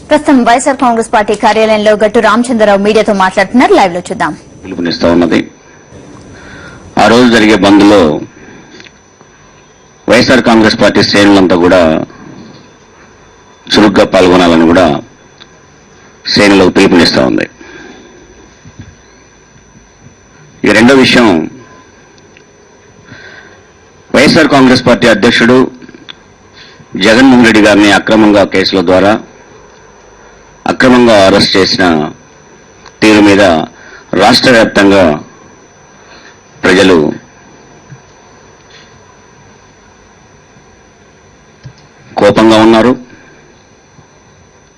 ప్రస్తుతం వైఎస్ఆర్ కాంగ్రెస్ పార్టీ కార్యాలయంలో గట్టు రామచంద్రరావు మీడియాతో మాట్లాడుతున్నారు. లైవ్ లో చూద్దాం. పిలుపునిస్తా ఉన్నది. ఆ రోజు జరిగే బంద్ లో వైఎస్ఆర్ కాంగ్రెస్ పార్టీ శ్రేణులంతా కూడా చురుగ్గా పాల్గొనాలని కూడా శ్రేణులకు పిలుపునిస్తా ఉంది. ఈ రెండో విషయం, వైఎస్ఆర్ కాంగ్రెస్ పార్టీ అధ్యక్షుడు జగన్మోహన్ రెడ్డి గారిని అక్రమంగా కేసుల ద్వారా అక్రమంగా అరెస్ట్ చేసిన తీరు మీద రాష్ట్ర వ్యాప్తంగా ప్రజలు కోపంగా ఉన్నారు.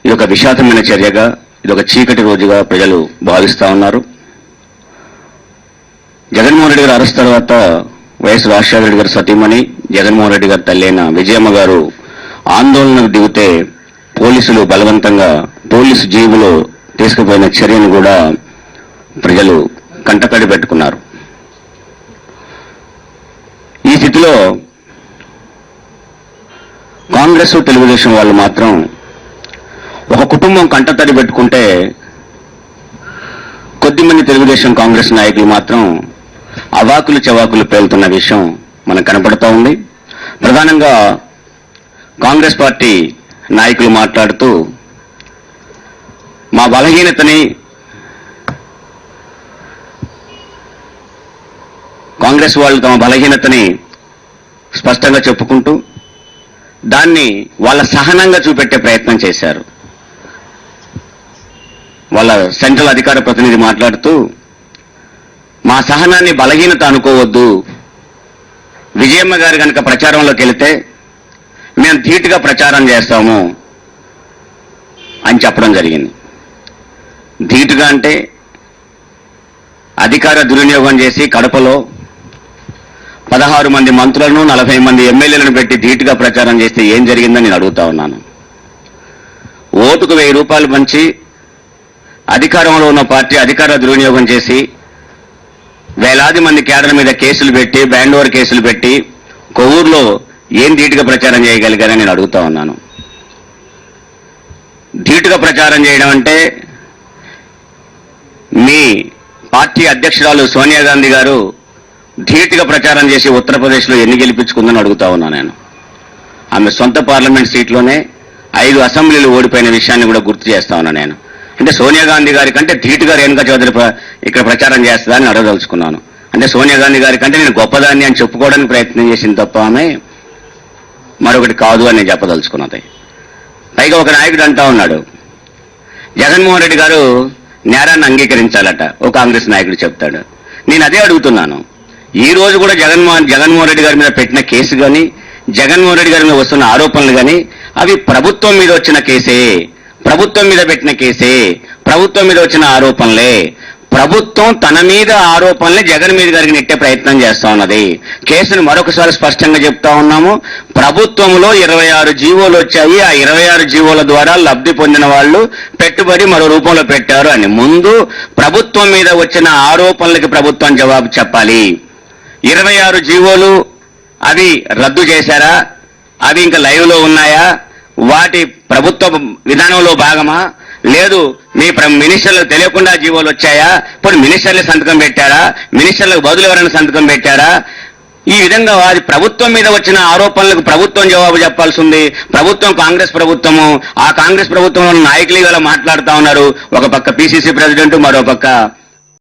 ఇదొక విషాదమైన చర్యగా, ఇదొక చీకటి రోజుగా ప్రజలు భావిస్తా ఉన్నారు. జగన్మోహన్ రెడ్డి గారు అరెస్ట్ తర్వాత వైఎస్ రాజశేఖర రెడ్డి గారు సతీమణి, జగన్మోహన్ రెడ్డి గారు తల్లి అయిన విజయమ్మ గారు ఆందోళనకు దిగితే పోలీసులు బలవంతంగా పోలీసు జీబులో తీసుకుపోయిన చర్యను కూడా ప్రజలు కంటకడి పెట్టుకున్నారు. ఈ స్థితిలో కాంగ్రెస్ తెలుగుదేశం వాళ్ళు మాత్రం ఒక కుటుంబం కంటతడి పెట్టుకుంటే కొద్దిమంది తెలుగుదేశం కాంగ్రెస్ నాయకులు మాత్రం అవాకులు చవాకులు పేలుతున్న విషయం మనకు కనపడుతూ ఉంది. ప్రధానంగా కాంగ్రెస్ పార్టీ నాయకులు మాట్లాడుతూ మా బలహీనతని, కాంగ్రెస్ వాళ్ళు తమ బలహీనతని స్పష్టంగా చెప్పుకుంటూ దాన్ని వాళ్ళ సహనంగా చూపెట్టే ప్రయత్నం చేశారు. వాళ్ళ సెంట్రల్ అధికార ప్రతినిధి మాట్లాడుతూ మా సహనాన్ని బలహీనత అనుకోవద్దు, విజయమ్మ గారు కనుక ప్రచారంలోకి వెళితే మేము ధీటుగా ప్రచారం చేస్తాము అని చెప్పడం జరిగింది. ధీటుగా అంటే అధికార దుర్వినియోగం చేసి కడపలో 16 మంది మంత్రులను 40 మంది ఎమ్మెల్యేలను పెట్టి ధీటుగా ప్రచారం చేస్తే ఏం జరిగిందని నేను అడుగుతా ఉన్నాను. ఓటుకు 1000 రూపాయలు పంచి అధికారంలో ఉన్న పార్టీ అధికార దుర్వినియోగం చేసి వేలాది మంది కేడర్ మీద కేసులు పెట్టి, బ్యాండ్ ఓవర్ కేసులు పెట్టి కొవ్వూరులో ఏం ధీటుగా ప్రచారం చేయగలిగారని నేను అడుగుతా ఉన్నాను. ధీటుగా ప్రచారం చేయడం అంటే మీ పార్టీ అధ్యక్షురాలు సోనియా గాంధీ గారు ధీటుగా ప్రచారం చేసి ఉత్తరప్రదేశ్లో ఎన్ని గెలిపించుకుందని అడుగుతా ఉన్నా నేను. ఆమె సొంత పార్లమెంట్ సీట్లోనే 5 అసెంబ్లీలు ఓడిపోయిన విషయాన్ని కూడా గుర్తు చేస్తా ఉన్నా నేను. అంటే సోనియా గాంధీ గారి కంటే ధీటుగా రేణుకా చౌదరి ఇక్కడ ప్రచారం చేస్తుందని అడగదలుచుకున్నాను. అంటే సోనియా గాంధీ గారి కంటే నేను గొప్పదాన్ని అని చెప్పుకోవడానికి ప్రయత్నం చేసింది తప్ప ఆమె మరొకటి కాదు అని నేను చెప్పదలుచుకున్నది. పైగా ఒక నాయకుడు అంటా ఉన్నాడు, జగన్మోహన్ రెడ్డి గారు నేరాన్ని అంగీకరించాలట. ఒక కాంగ్రెస్ నాయకుడు చెప్తాడు. నేను అదే అడుగుతున్నాను. ఈ రోజు కూడా జగన్మోహన్ రెడ్డి గారి మీద పెట్టిన కేసు కానీ, జగన్మోహన్ రెడ్డి గారి మీద వస్తున్న ఆరోపణలు కానీ అవి ప్రభుత్వం మీద వచ్చిన కేసే, ప్రభుత్వం మీద పెట్టిన కేసే, ప్రభుత్వం మీద వచ్చిన ఆరోపణలే. ప్రభుత్వం తన మీద ఆరోపణలే జగన్ మీద గారికి నెట్టే ప్రయత్నం చేస్తా ఉన్నది. కేసును మరొకసారి స్పష్టంగా చెప్తా ఉన్నాము. ప్రభుత్వంలో 26 జీవోలు వచ్చాయి. ఆ 26 జీవోల ద్వారా లబ్ధి పొందిన వాళ్ళు పెట్టుబడి మరో రూపంలో పెట్టారు అని. ముందు ప్రభుత్వం మీద వచ్చిన ఆరోపణలకి ప్రభుత్వం జవాబు చెప్పాలి. 26 జీవోలు అవి రద్దు చేశారా, అవి ఇంకా లైవ్ లో ఉన్నాయా, వాటి ప్రభుత్వ విధానంలో భాగమా, లేదు మీ మినిస్టర్లకు తెలియకుండా జీవోలు వచ్చాయా, ఇప్పుడు మినిస్టర్లు సంతకం పెట్టారా, మినిస్టర్లకు బదులు ఎవరైనా సంతకం పెట్టారా, ఈ విధంగా అది ప్రభుత్వం మీద వచ్చిన ఆరోపణలకు ప్రభుత్వం జవాబు చెప్పాల్సి ఉంది. ప్రభుత్వం కాంగ్రెస్ ప్రభుత్వము, ఆ కాంగ్రెస్ ప్రభుత్వంలో నాయకులు ఇలా మాట్లాడుతా ఉన్నారు. ఒక పక్క పిసిసి ప్రెసిడెంట్, మరో పక్క